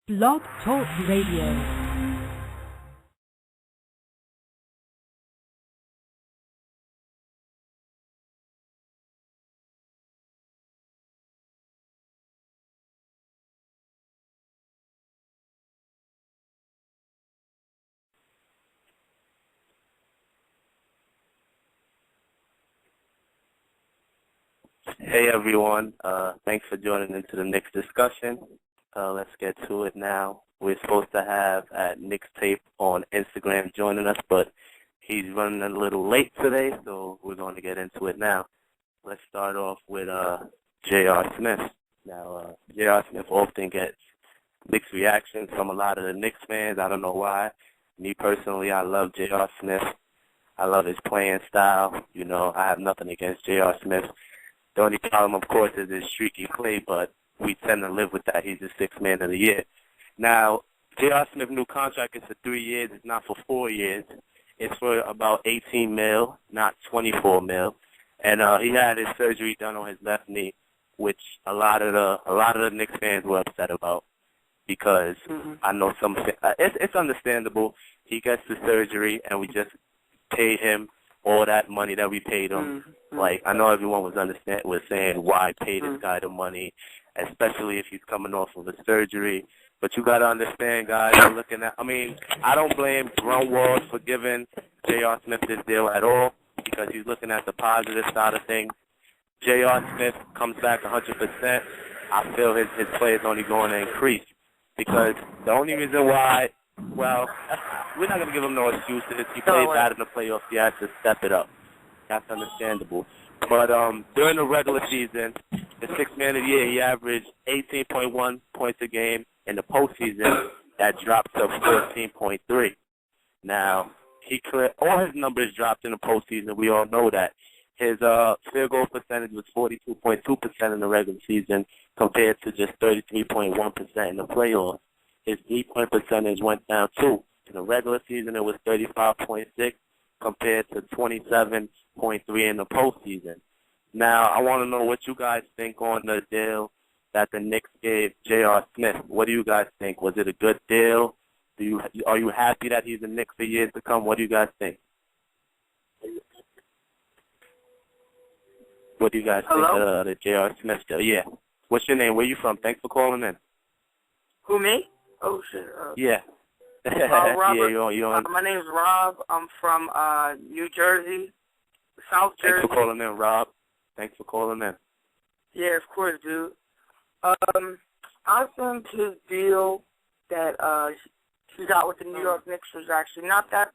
Blog Talk Radio. Hey everyone, thanks for joining into the Knicks discussion. Let's get to it now. We're supposed to have at Knicks Tape on Instagram joining us, but he's running a little late today, so we're going to get into it now. Let's start off with J.R. Smith. Now, J.R. Smith often gets mixed reactions from a lot of the Knicks fans. I don't know why. Me personally, I love J.R. Smith. I love his playing style. You know, I have nothing against J.R. Smith. The only problem, of course, is his streaky play, but we tend to live with that. He's the sixth man of the year. Now, J.R. Smith's new contract is for 3 years. It's not for 4 years. It's for about $18 million, not $24 million. And he had his surgery done on his left knee, which a lot of the Knicks fans were upset about because I know some. It's understandable. He gets the surgery, and we just paid him all that money that we paid him. Like, I know everyone was saying, why pay this guy the money, especially if he's coming off of a surgery. But you got to understand, guys, you're looking at, I don't blame Grunwald for giving J.R. Smith this deal at all because he's looking at the positive side of things. J.R. Smith comes back 100%. I feel his play is only going to increase because the only reason why, well, we're not going to give him no excuses. He played bad in the playoffs. He has to step it up. That's understandable. But during the regular season, the sixth man of the year, he averaged 18.1 points a game. In the postseason, that dropped to 14.3. Now, all his numbers dropped in the postseason. We all know that. His field goal percentage was 42.2% in the regular season compared to just 33.1% in the playoffs. His 3-point percentage went down, too. In the regular season, it was 35.6 compared to 27.3 in the postseason. Now, I want to know what you guys think on the deal that the Knicks gave J.R. Smith. What do you guys think? Was it a good deal? Are you happy that he's a Knicks for years to come? What do you guys think? What do you guys think of the J.R. Smith deal? Yeah. What's your name? Where you from? Thanks for calling in. Who, me? Oh, shit. Yeah. Robert, yeah, you on. My name's Rob. I'm from New Jersey, South Jersey. Thanks for calling in, Rob. Thanks for calling in. Yeah, of course, dude. I think his deal that he got with the New York Knicks was actually not that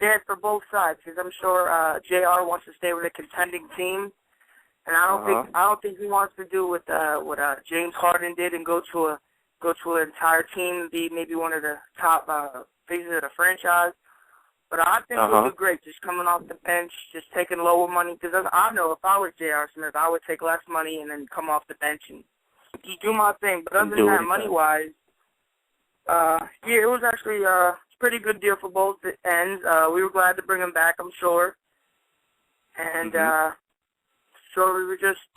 bad for both sides, because I'm sure JR wants to stay with a contending team, and I don't think he wants to do what James Harden did and go to an entire team and be maybe one of the top faces of the franchise. But I think he'll do great just coming off the bench, just taking lower money. Because I know if I was J.R. Smith, I would take less money and then come off the bench and just do my thing. But other than that, money-wise, it was actually a pretty good deal for both ends. We were glad to bring him back, I'm sure. And sure we were just,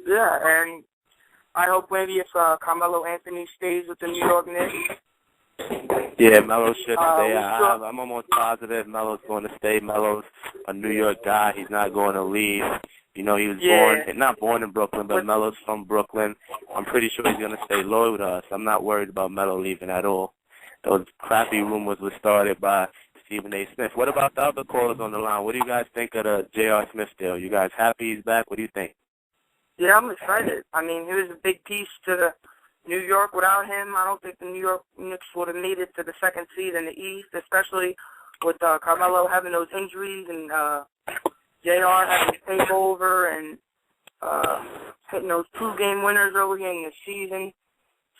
and I hope maybe if Carmelo Anthony stays with the New York Knicks. Yeah, Melo should stay. I'm almost positive Melo's going to stay. Melo's a New York guy. He's not going to leave. You know, he was not born in Brooklyn, but Melo's from Brooklyn. I'm pretty sure he's going to stay loyal to us. I'm not worried about Melo leaving at all. Those crappy rumors were started by Stephen A. Smith. What about the other callers on the line? What do you guys think of the J.R. Smith deal? You guys happy he's back? What do you think? Yeah, I'm excited. He was a big piece to New York. Without him, I don't think the New York Knicks would have made it to the second seed in the East, especially with Carmelo having those injuries and JR having to take over and hitting those 2-game winners early in the season.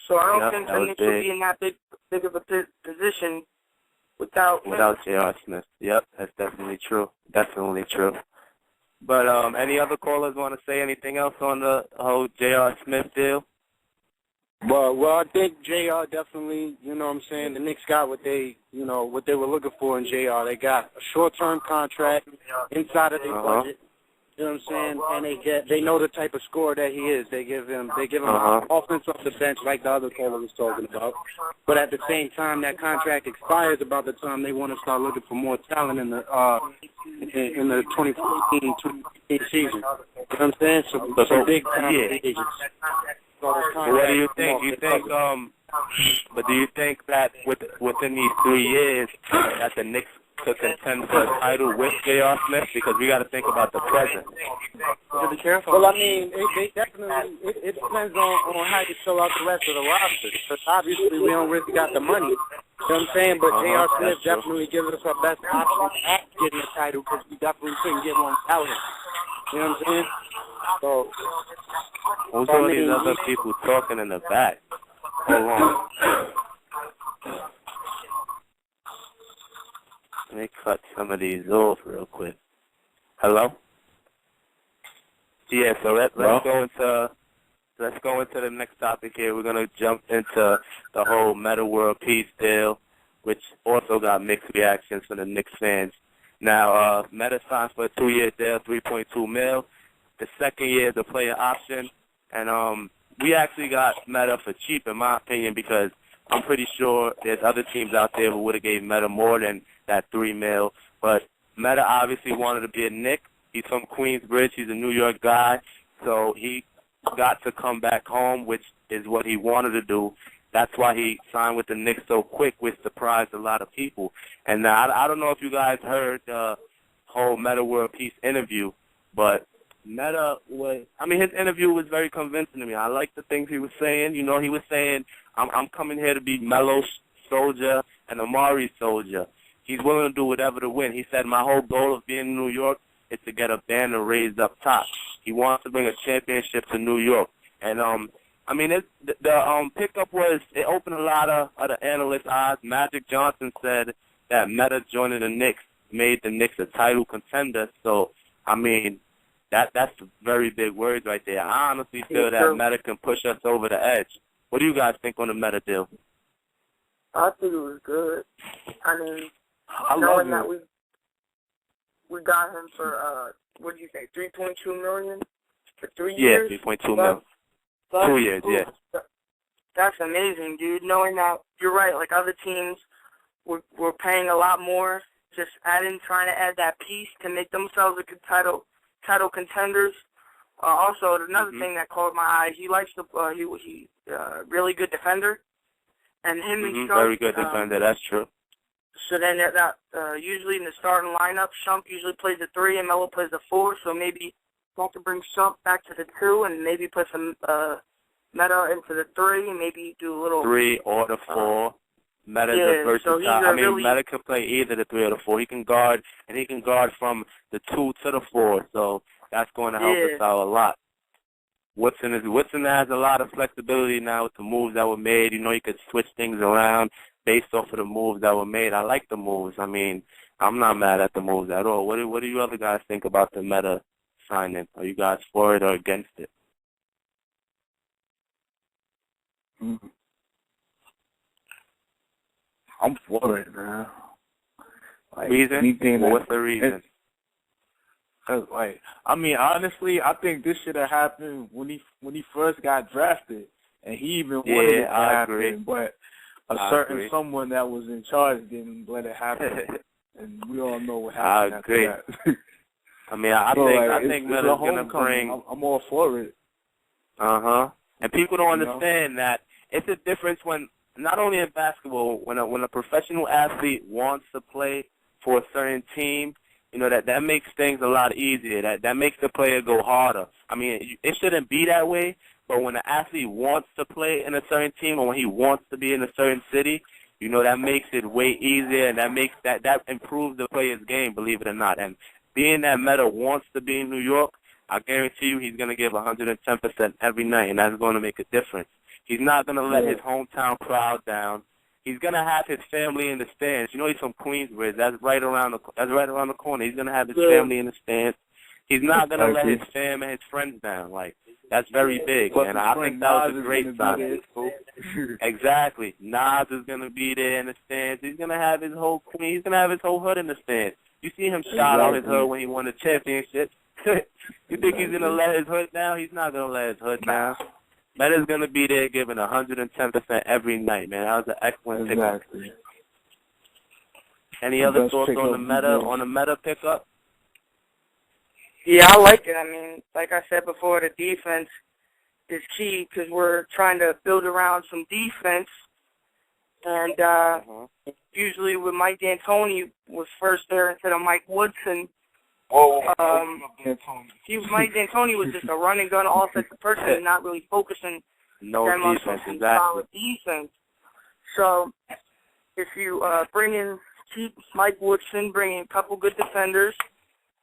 So I don't think the Knicks would be in that big of a position without J.R. Smith. Yep, that's definitely true. Definitely true. But any other callers want to say anything else on the whole J.R. Smith deal? Well, I think J.R. definitely, you know what I'm saying, the Knicks got what they were looking for in J.R. They got a short-term contract inside of their budget. You know what I'm saying? And they know the type of scorer that he is. They give him offense off the bench like the other caller was talking about. But at the same time, that contract expires about the time they want to start looking for more talent in the 2014-2015 season. You know what I'm saying? So big time agents. What do you think? But do you think that within these 3 years that the Knicks could contend for a title with J.R. Smith? Because we got to think about the present. Well, I mean, they definitely, it depends on how you fill out the rest of the roster. Because obviously we don't really got the money. You know what I'm saying? But J.R. Smith definitely gives us our best option at getting a title because we definitely couldn't get one without him. You know what I'm saying? So, who's all these other people talking in the back? Hold on. Let me cut some of these off real quick. Hello? Yeah, so let's go into the next topic here. We're gonna jump into the whole Metta World Peace deal, which also got mixed reactions from the Knicks fans. Now, Metta signed for a 2-year deal, $3.2 million. The second year is a player option, and we actually got Metta for cheap, in my opinion, because I'm pretty sure there's other teams out there who would have gave Metta more than that $3 million. But Metta obviously wanted to be a Knick. He's from Queensbridge. He's a New York guy, so he got to come back home, which is what he wanted to do. That's why he signed with the Knicks so quick, which surprised a lot of people. And I don't know if you guys heard the whole Metta World Peace interview, but Metta his interview was very convincing to me. I liked the things he was saying. You know, he was saying, I'm coming here to be Melo's soldier and Amari's soldier. He's willing to do whatever to win. He said, my whole goal of being in New York is to get a banner raised up top. He wants to bring a championship to New York. And, the pickup it opened a lot of the analysts' eyes. Magic Johnson said that Metta joining the Knicks made the Knicks a title contender. So, that's very big words right there. I honestly feel that Metta can push us over the edge. What do you guys think on the Metta deal? I think it was good. Knowing that we got him for what did you say, $3.2 million for 3 years? Yeah, $3.2 million. 2 years, yeah. That's amazing, dude. Knowing that you're right, like other teams were paying a lot more, just trying to add that piece to make themselves a good title contenders. Also, another thing that caught my eye, he likes to he really good defender, and him and Shump, very good defender. That's true. So then usually in the starting lineup, Shump usually plays the 3 and Melo plays the 4. So maybe want to bring Shump back to the 2 and maybe put some Metta into the 3 and maybe do a little 3 or the 4. Metta's a versatile. So Metta can play either the 3 or the 4. He can guard, and he can guard from the 2 to the 4. So that's going to help us out a lot. Woodson has a lot of flexibility now with the moves that were made. You know, he could switch things around based off of the moves that were made. I like the moves. I'm not mad at the moves at all. What do you other guys think about the Metta signing? Are you guys for it or against it? I'm for it, man. Reason? What's the reason? Honestly, I think this should have happened when he first got drafted, and he even wanted it to happen, but someone that was in charge didn't let it happen, and we all know what happened after that. I think Metta's gonna bring. I'm all for it. And people don't understand that it's a difference when not only in basketball, when a professional athlete wants to play for a certain team. You know, that makes things a lot easier. That makes the player go harder. It shouldn't be that way, but when an athlete wants to play in a certain team or when he wants to be in a certain city, you know, that makes it way easier, and that improves the player's game, believe it or not. And being that Metta wants to be in New York, I guarantee you he's going to give 110% every night, and that's going to make a difference. He's not going to let his hometown crowd down. He's gonna have his family in the stands. You know, he's from Queensbridge. That's right around the corner. He's gonna have his family in the stands. He's not gonna let his fam and his friends down. Like, that's very big, and I think that was a great sign. Exactly. Nas is gonna be there in the stands. He's gonna have his whole hood in the stands. You see him shout out his hood when he won the championship. You think he's going to let his hood down? He's not going to let his hood down. Metta's going to be there giving 110% every night, man. That was an excellent pickup. Any other thoughts on the Metta pickup? Yeah, I like it. I mean, like I said before, the defense is key because we're trying to build around some defense. And usually with Mike D'Antoni was first there instead of Mike Woodson. Mike D'Antoni was just a run-and-gun offensive person and not really focusing that much on solid defense. So if you keep Mike Woodson, bring in a couple good defenders,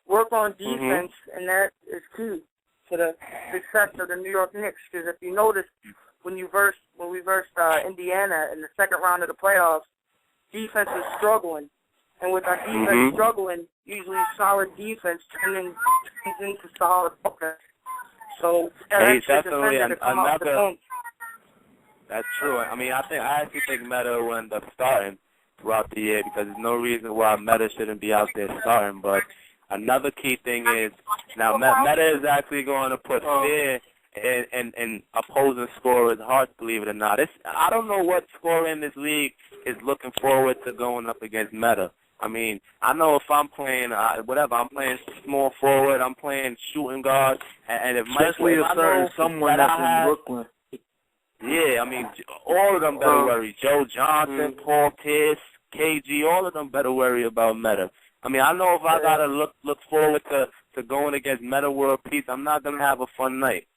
work on defense, and that is key to the success of the New York Knicks. Because if you notice, when we versed Indiana in the second round of the playoffs, defense was struggling. And with our defense struggling, usually solid defense turns into solid offense. So that's definitely another. That's true. I mean, I actually think Metta will end up starting throughout the year because there's no reason why Metta shouldn't be out there starting. But another key thing is now Metta is actually going to put fear in opposing scorers' hearts, believe it or not. I don't know what scorer in this league is looking forward to going up against Metta. I mean, I know if I'm playing I'm playing small forward, I'm playing shooting guard, and if especially someone that's in Brooklyn. Yeah, I mean, all of them better worry. Joe Johnson, Paul Pierce, KG, all of them better worry about Metta. I mean, I know if I gotta look forward to going against Metta World Peace, I'm not gonna have a fun night.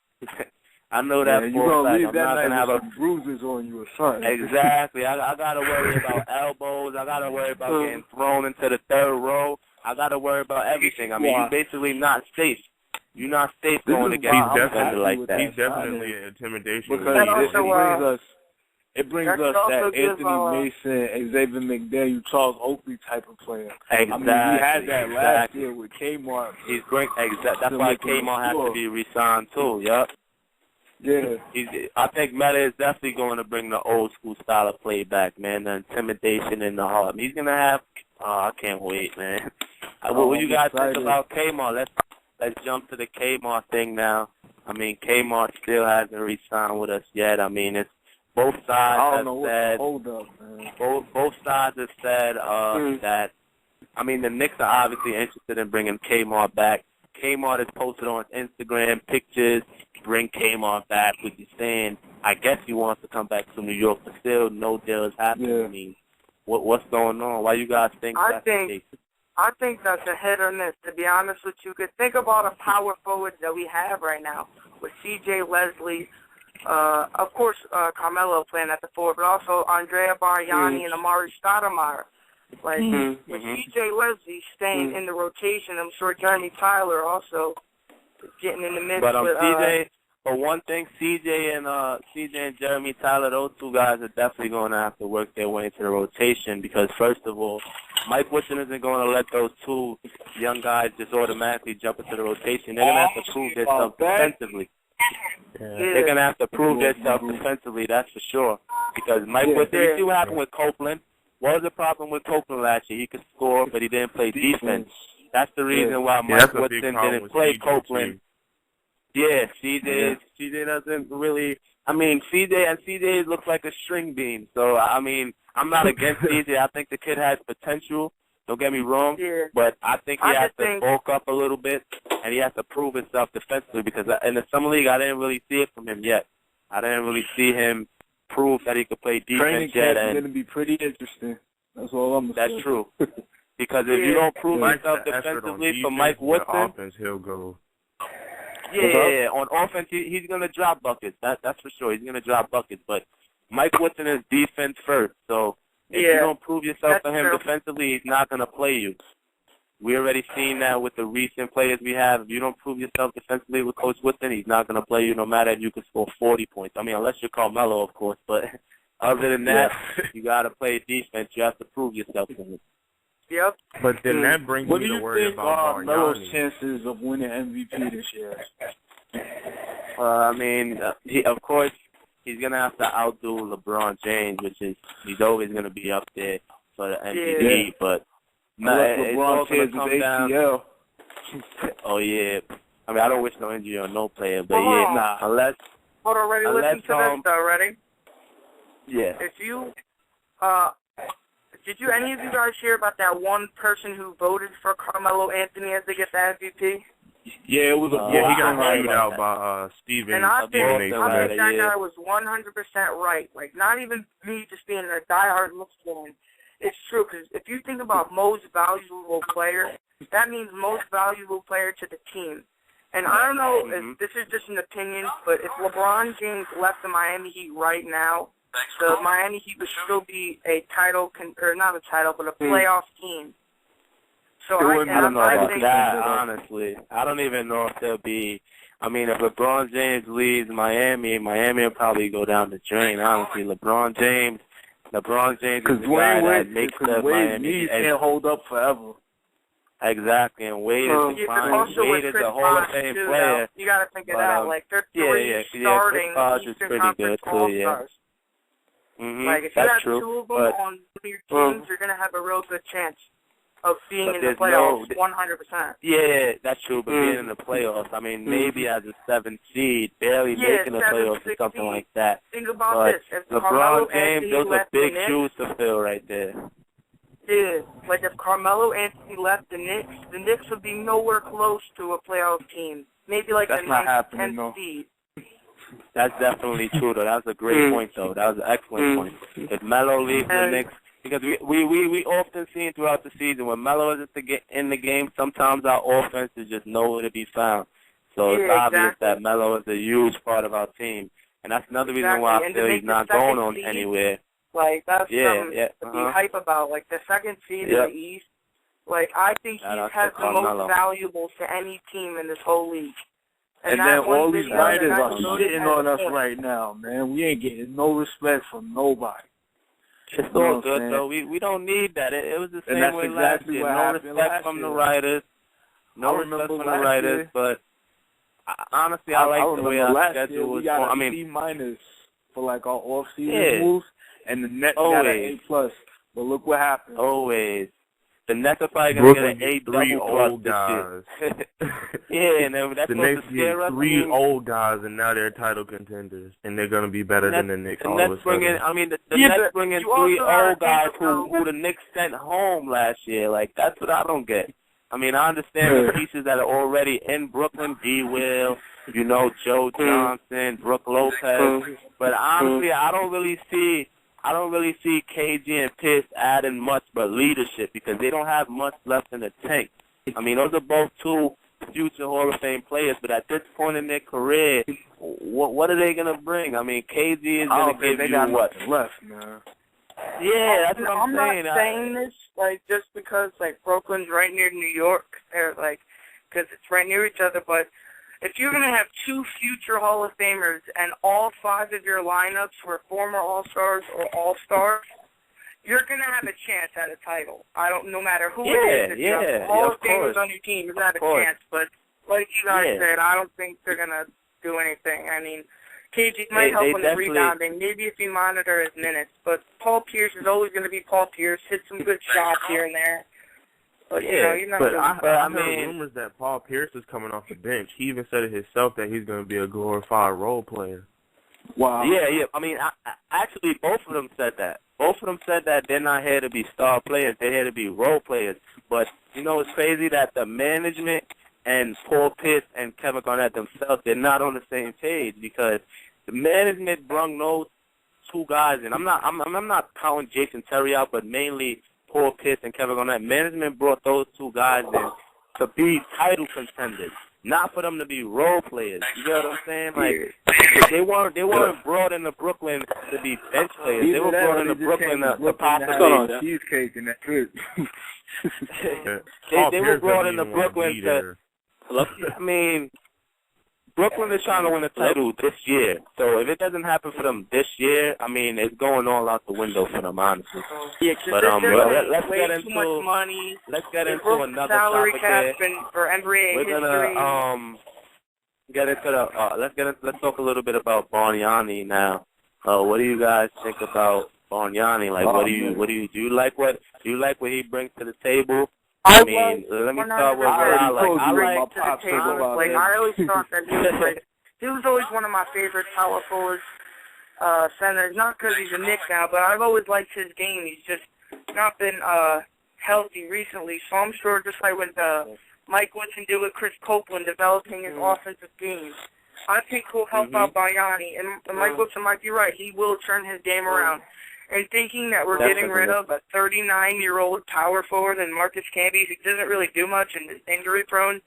I know that for a fact. I'm not gonna have bruises on you or something. Exactly. I gotta worry about elbows. I gotta worry about getting thrown into the third row. I gotta worry about everying. I mean, you're basically not safe. You're not safe going against a defender like that. He's definitely an intimidation. Because it brings us that Anthony Mason, Xavier McDaniel, Charles Oakley type of player. Exactly. I mean, we had that last year with K-MART. He's great. That's why K-MART has to be re-signed too. Yep. Yeah. I think Metta is definitely going to bring the old school style of play back, man. The intimidation and the heart. He's gonna have. I can't wait, man. What you guys think about K-MART? Let's jump to the K-MART thing now. I mean, K-MART still hasn't re-signed with us yet. I mean, it's both sides have said. Both sides have said that. I mean, the Knicks are obviously interested in bringing K-MART back. K-MART has posted on Instagram pictures, bring K-MART back, which is saying, I guess he wants to come back to New York, but still no deal is happening. Yeah. I mean, what's going on? Why you guys think that's the case? I think that's a hit or miss, to be honest with you. Because think about the power forwards that we have right now with C.J. Leslie, of course, Carmelo playing at the forward, but also Andrea Bargnani and Amari Stoudemire. Like, with C.J. Leslie staying in the rotation, I'm sure Jeremy Tyler also is getting in the mix. But C.J., for one thing, C.J. and Jeremy Tyler, those two guys are definitely going to have to work their way into the rotation because, first of all, Mike Woodson isn't going to let those two young guys just automatically jump into the rotation. They're going to have to prove themselves defensively. They're going to have to prove themselves defensively, that's for sure. Because Mike Woodson, you see what happened with Copeland? What was the problem with Copeland last year? He could score, but he didn't play defense. That's the reason why Mike Woodson didn't play Copeland. Yeah, CJ doesn't really. I mean, CJ looks like a string bean. So I mean, I'm not against CJ. I think the kid has potential. Don't get me wrong, but I think he has to bulk up a little bit, and he has to prove himself defensively. Because in the summer league, I didn't really see it from him yet. I didn't really see him prove that he could play defense yet. Training camp is going to be pretty interesting. That's all I'm saying. That's true. Because if you don't prove yourself defensively for Mike Woodson, offense, he'll go. Yeah. On offense, he's going to drop buckets. That's for sure. He's going to drop buckets. But Mike Woodson is defense first. So if you don't prove yourself for him defensively, he's not going to play you. We already seen that with the recent players we have. If you don't prove yourself defensively with Coach Woodson, he's not going to play you no matter if you can score 40 points. I mean, unless you're Carmelo, of course. But other than that, you got to play defense. You have to prove yourself to him. Yep. But then that brings me to worry about Melo's chances of winning MVP this year? I mean, of course, he's going to have to outdo LeBron James, he's always going to be up there for the MVP. But it's all going to come down. Oh, yeah. I mean, I don't wish no injury on no player, but Hold yeah, on. nah, unless... Hold on, ready? Listen to this, though, ready? Yeah. If you, did you, any of you guys hear about that one person who voted for Carmelo Anthony as to get the MVP? Yeah, it was a he got voted out by Stephen. And I think that yeah. guy was 100% right. Like, not even me just being a diehard Knicks fan. It's true, because if you think about most valuable player, that means most valuable player to the team. And I don't know if this is just an opinion, but if LeBron James left the Miami Heat right now, the Miami Heat would still be a title, or not a title, but a playoff team. So I don't know about that, honestly. I don't even know if there'll be. I mean, if LeBron James leaves Miami will probably go down the drain. Honestly, LeBron James is the guy that makes the Miami. Can't hold up forever. Exactly, and Wade is fine. Wade is a Hall of Fame player. You got to think of that. Like, they're three starting Eastern Conference All-Stars. Like, if you have two of them on your teams, you're going to have a real good chance of being in the playoffs 100%. Yeah, that's true, but being in the playoffs, I mean, maybe as a 7th seed, barely making the playoffs or something like that. Think about this. If LeBron James, those are big shoes to fill right there. Yeah, like if Carmelo Anthony left the Knicks would be nowhere close to a playoff team. Maybe like that's the not 10th seed. That's definitely true, though. That was a great point, though. That was an excellent point. If Melo leaves the Knicks, because we often see throughout the season when Melo is in the game, sometimes our offense is just nowhere to be found. So it's obvious that Melo is a huge part of our team, and that's another reason why I feel he's not going on anywhere. Like, that's something to be hype about. Like, the 2nd seed in the East, like, I think he has the most valuable to any team in this whole league. And then all these writers are shitting on us right now, man. We ain't getting no respect from nobody. It's all good, though. We don't need that. It was the same way last year. No respect from the writers. No respect from the writers, but honestly, I like the way our schedule was going. I mean, C- for, like, our off-season moves. And the Nets got an A+. But look what happened. Always. The Nets are probably going to get an A three old guys. Yeah, and that's the Knicks get 3 old guys, and now they're title contenders, and they're going to be better than the Knicks all of a sudden. The Nets bring in 3 old guys who the Knicks sent home last year. Like, that's what I don't get. I mean, I understand the pieces that are already in Brooklyn, D. Will, Joe Johnson, Brooke Lopez. But honestly, I don't really see KG and Pierce adding much but leadership because they don't have much left in the tank. I mean, those are both 2 future Hall of Fame players, but at this point in their career, what are they going to bring? I mean, KG is going to give you what? Left, man. Yeah, that's what I'm saying. I'm not saying this, like, just because, like, Brooklyn's right near New York, or, like, because it's right near each other, but if you're going to have 2 future Hall of Famers and all 5 of your lineups were former All-Stars or All-Stars, you're going to have a chance at a title. No matter who it is. If you have Hall of Famers on your team, you're going to have a chance. But like you guys said, I don't think they're going to do anything. I mean, KG might help on the rebounding, maybe if you monitor his minutes. But Paul Pierce is always going to be Paul Pierce, hit some good shots here and there. But, you're not I mean, rumors that Paul Pierce is coming off the bench. He even said it himself that he's going to be a glorified role player. Wow. Yeah. I mean, actually, both of them said that. Both of them said that they're not here to be star players. They're here to be role players. But, it's crazy that the management and Paul Pierce and Kevin Garnett themselves, they're not on the same page because the management brung those 2 guys in. I'm not counting Jason Terry out, but mainly Paul Pierce and Kevin Garnett. Management brought those 2 guys in to be title contenders, not for them to be role players. You get what I'm saying? Like they weren't brought into Brooklyn to be bench players. They were brought into Brooklyn to possibly cheesecake and that's it. They were brought into Brooklyn to look. I mean, Brooklyn is trying to win a title this year. So if it doesn't happen for them this year, I mean, it's going all out the window for them, honestly. Yeah, but let's get into too much money. Let's get into another salary topic cap here. For NBA We're gonna get into the let's talk a little bit about Bargnani now. What do you guys think about Bargnani? Like, do you like what he brings to the table? I mean, let me start with what I like. I always thought that he was always one of my favorite power forwards, centers. Not because he's a Knick now, but I've always liked his game. He's just not been healthy recently. So I'm sure, just like with Mike Woodson did with Chris Copeland, developing his offensive game, I think he'll help out Bargnani. And Mike Woodson might be right. He will turn his game around. And thinking that we're getting rid of a 39-year-old power forward and Marcus Camby, who doesn't really do much and is injury-prone,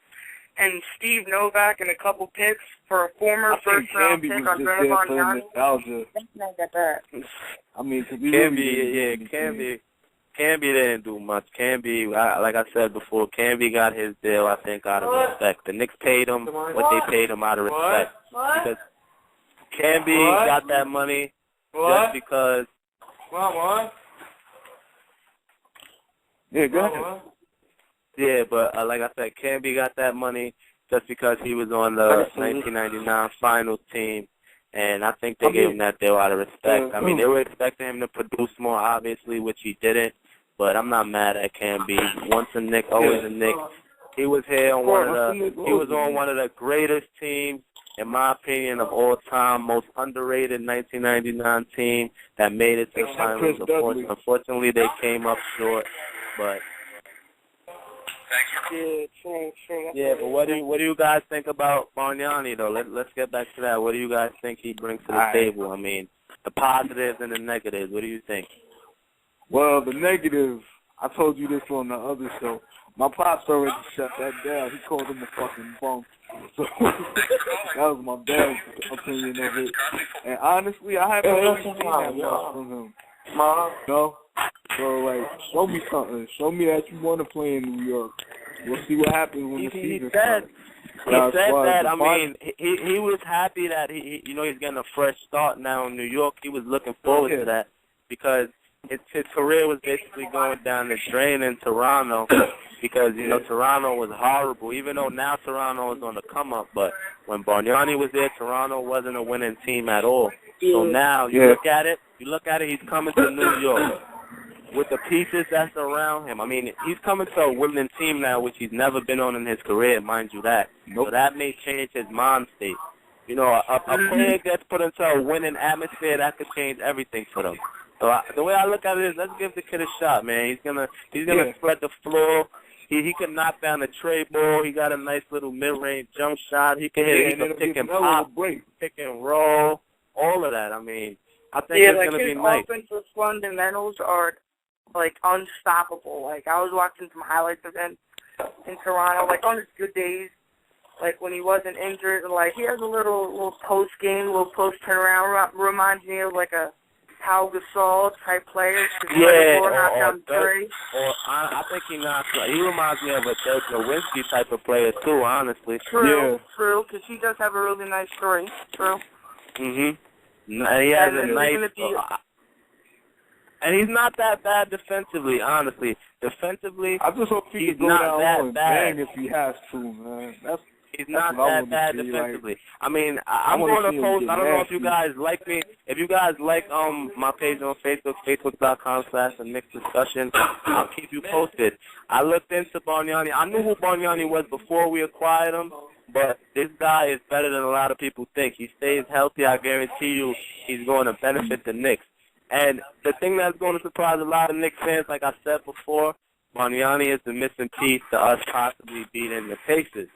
and Steve Novak and a couple picks for a former first-round pick on Andrea Bargnani, that's not that bad. I mean, Camby didn't do much. Camby, like I said before, Camby got his deal, I think, out of respect. The Knicks paid him what they paid him out of respect. Because Camby got that money just because... Yeah, go ahead. Yeah, but like I said, Camby got that money just because he was on the 1999 finals team, and I think they gave him that deal out of respect. I mean, they were expecting him to produce more, obviously, which he didn't, but I'm not mad at Camby. Once a Knick, always a Knick. He was here on one of the greatest teams, in my opinion, of all time, most underrated 1999 team that made it to the finals. Unfortunately, they came up short, but yeah. But what do you guys think about Bargnani though? Let's get back to that. What do you guys think he brings to the table? I mean, the positives and the negatives. What do you think? Well, the negative, I told you this on the other show. My pops already shut that down. He called him a fucking bum. So that was my dad's opinion of it. And honestly, I haven't really seen that much from him. No? So, like, show me something. Show me that you want to play in New York. We'll see what happens when the season starts. He said that. I mean, he was happy that he's getting a fresh start now in New York. He was looking forward to that because his career was basically going down the drain in Toronto because, Toronto was horrible, even though now Toronto is on the come-up. But when Bargnani was there, Toronto wasn't a winning team at all. So now you look at it, he's coming to New York with the pieces that's around him. I mean, he's coming to a winning team now, which he's never been on in his career, mind you that. So that may change his mind state. A player gets put into a winning atmosphere, that could change everything for them. So the way I look at it is, let's give the kid a shot, man. He's gonna spread the floor. He can knock down the tray ball. He got a nice little mid-range jump shot. He can hit pick and pop, pick and roll, all of that. I mean, I think it's gonna be nice. His offensive fundamentals are like unstoppable. Like I was watching some highlights of him in Toronto, like on his good days, like when he wasn't injured. Like he has a little post game, little post turnaround. Reminds me of like a Pau Gasol type player. I think he knocks. He reminds me of a Dirk Nowitzki type of player too. Honestly, true, because he does have a really nice story. True. And he has a nice. And he's not that bad defensively, honestly. Defensively, I just hope he can go down and bang if he has to, man. He's not that bad defensively. I mean, I'm going to post. I don't know if you guys like me. If you guys like my page on Facebook, facebook.com/Knicks Discussion, I'll keep you posted. I looked into Bargnani. I knew who Bargnani was before we acquired him, but this guy is better than a lot of people think. He stays healthy. I guarantee you he's going to benefit the Knicks. And the thing that's going to surprise a lot of Knicks fans, like I said before, Bargnani is the missing piece to us possibly beating the Pacers.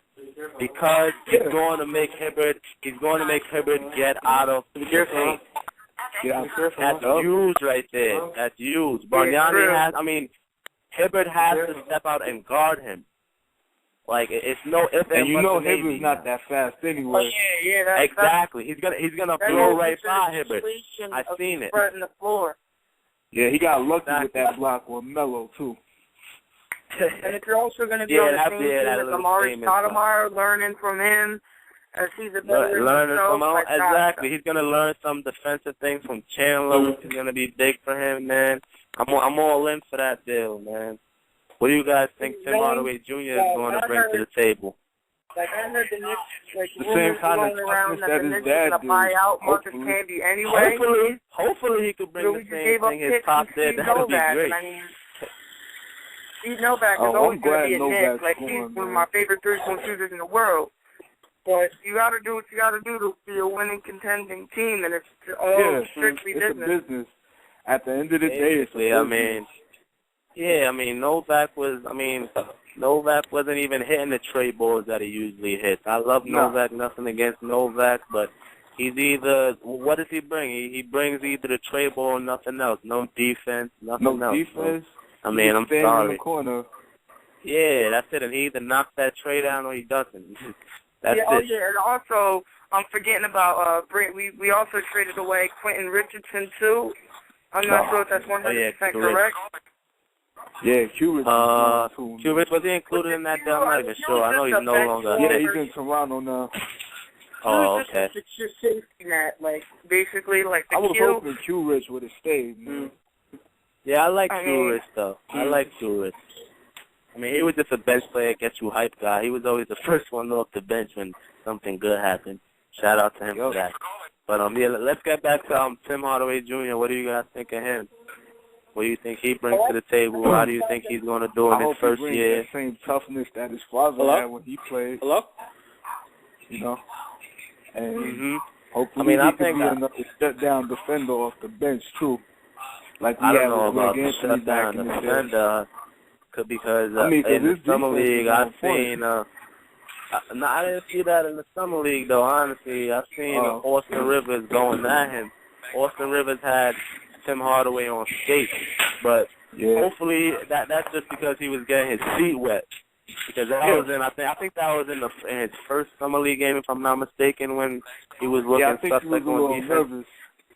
Because he's going to make Hibbert get out of the paint. That's huge right there. That's huge. Bargnani Hibbert has to step out and guard him. Like it's no if and Hibbert's not that fast anyway. Exactly. He's gonna blow right by Hibbert. I've seen it. The floor. Yeah, he got lucky with that block on Melo too. And if you're also going to be on the same team as Amari Stoudemire, learning from him, as he's a better learning from him, exactly. He's going to learn some defensive things from Chandler, which is going to be big for him, man. I'm all in for that deal, man. What do you guys think Tim Hardaway Jr. is going to bring to the table? Like I heard the Knicks, the same kind of toughness that his dad did. Buy out Marcus Camby anyway. Hopefully he could bring the same thing his pop did. That would be great. Steve Novak is always going to be a Knick. Like, he's one of my favorite three-point shooters in the world. But you got to do what you got to do to be a winning, contending team, and it's all strictly business. It's a business. At the end of the day, it's business. Novak wasn't even hitting the tray balls that he usually hits. I love Novak, nothing against Novak, but he's either, what does he bring? He brings either the tray ball or nothing else. No defense, nothing else. No defense. I'm sorry. In the corner. Yeah, that's it. And he either knocks that tray down or he doesn't. That's it. Oh, yeah, and also, I'm forgetting about, we also traded away Quentin Richardson, too. I'm not sure if that's 100% correct. Yeah, Q-Rich. Q-Rich, was he included in that deal? I'm not even sure. I know he's no longer. Yeah, he's in Toronto now. Oh, okay. It's just safety net, like, basically, like the I was hoping Q-Rich would have stayed, man. Yeah, I like Q-Rich, though. I like Q-Rich. I mean, he was just a bench player, get you hype guy. He was always the first one off the bench when something good happened. Shout out to him for that. But, yeah, let's get back to Tim Hardaway Jr. What do you guys think of him? What do you think he brings to the table? How do you think he's going to do in his first year? The same toughness that his father had when he played. You know? And hopefully he can be another step-down defender off the bench, too. Like we I don't had know with about Greg Anthony step-down defender. Because in the summer league, I've seen... no, I didn't see that in the summer league, though, honestly. I've seen Austin Rivers going at him. Austin Rivers had Tim Hardaway on skates, but hopefully that's just because he was getting his feet wet. Because that was in, I think that was in his first summer league game, if I'm not mistaken, when he was looking suspect on defense. Nervous.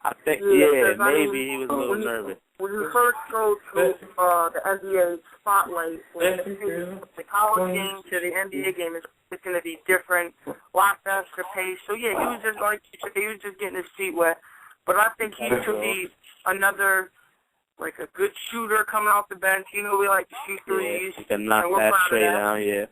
I think, maybe he was a little nervous. When you first go to the NBA spotlight, the college game to the NBA game is going to be different, a lot faster pace. So yeah, he was just like he was just getting his feet wet. But I think he could be another, like a good shooter coming off the bench. You know, we like to shoot threes. He can knock that straight down,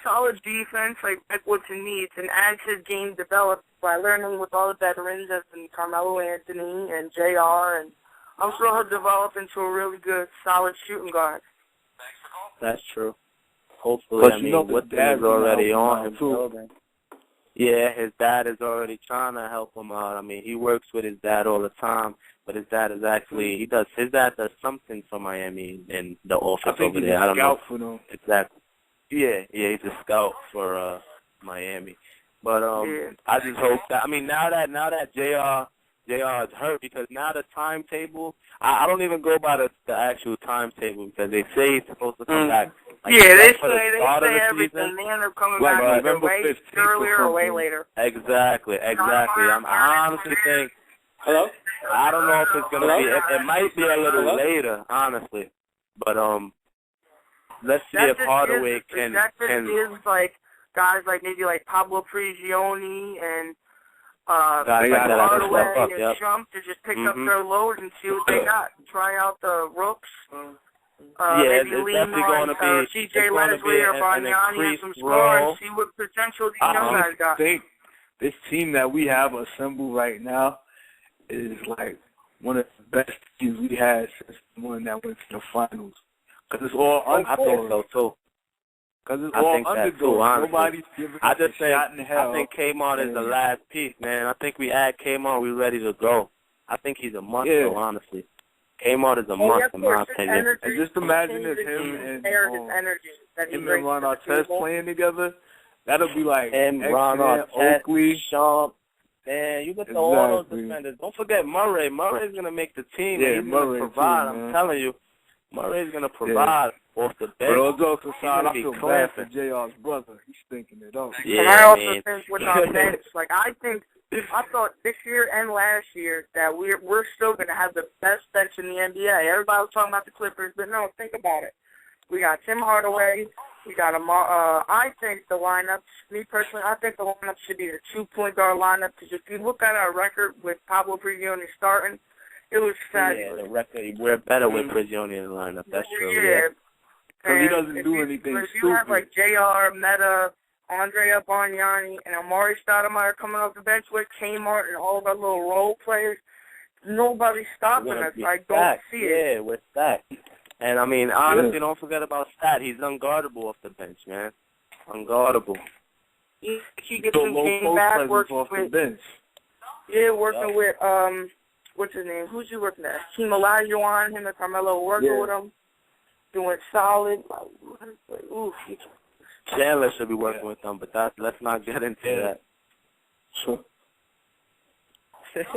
solid defense, like what he needs, and as his game develops by learning with all the veterans, as in Carmelo Anthony and JR, and I'm sure he'll develop into a really good, solid shooting guard. That's true. Hopefully, I mean, what is already on him too. Yeah, his dad is already trying to help him out. I mean, he works with his dad all the time, but his dad is actually, his dad does something for Miami in the office over there. I don't know. For them. Exactly. Yeah, he's a scout for Miami. But I just hope that, I mean, now that JR is hurt, because now the timetable, I don't even go by the actual timetable, because they say he's supposed to come back. Like, they say everything. They end up coming back either way earlier or way later. Exactly. I honestly think, I don't know if it's going to be, it might be a little later, honestly. But, let's see if Hardaway can gives, like, guys like maybe like Pablo Prigioni and Hardaway and Trump to just pick up their load and see what they got. Try out the rooks. Maybe lean on C.J. Leslie or Bargnani and some score and see what potential these young guys got. I think this team that we have assembled right now is like one of the best teams we had since the one that went to the finals. Because it's all I think so, too. Because it's all underdogs. Nobody's giving us a shot in hell. I think K-MART is the last piece, man. I think we add K-MART, we're ready to go. I think he's a must, though, honestly. K-MART is a must, in my opinion. And just imagine if him and Ron Artest playing together, that'll be like Ron Artest, Oakley, Sean. Man, you got all those defenders. Don't forget Murray. Murray's going to make the team. Yeah, he's going to provide, I'm telling you. Murray's going to provide off the bench. But also, I feel bad for JR's brother. He's thinking it up. Yeah, and I also think with our bench, like I thought this year and last year that we're still going to have the best bench in the NBA. Everybody was talking about the Clippers, but no, think about it. We got Tim Hardaway. We got I think the lineup, me personally, I think the lineup should be the 2-point guard lineup, because if you look at our record with Pablo Prigioni starting, it was fabulous. Yeah, the record, we're better with Prigioni in the lineup. That's true. Yeah. Because he doesn't do anything stupid. If you have like JR, Metta, Andrea Bargnani, and Amari Stoudemire coming off the bench with K-MART and all of our little role players, nobody's stopping us. I don't see it. Yeah, we're stacked. And, I mean, honestly, don't forget about Stat. He's unguardable off the bench, man. Unguardable. He gets him game back, working off with, the bench. yeah, working with, what's his name? Who's you working at? Team Olajuwon, him and Carmelo working with him, doing solid. Oof. Chandler should be working with them, but let's not get into that. Sure.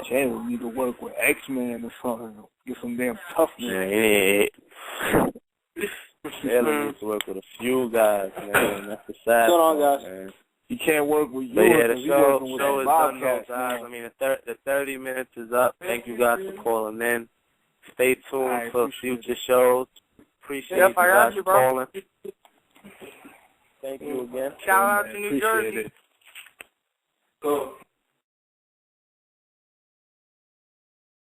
Chandler need to work with X-Men or something. Get some damn toughness. Yeah, Chandler needs to work with a few guys, man. That's the sad part, man. He can't work with you. But yeah, the show is done, though, guys. I mean, the 30 minutes is up. Thank you guys for calling in. Stay tuned for future shows. Appreciate you guys calling. Thank you again. Shout out to New Jersey. Appreciate it.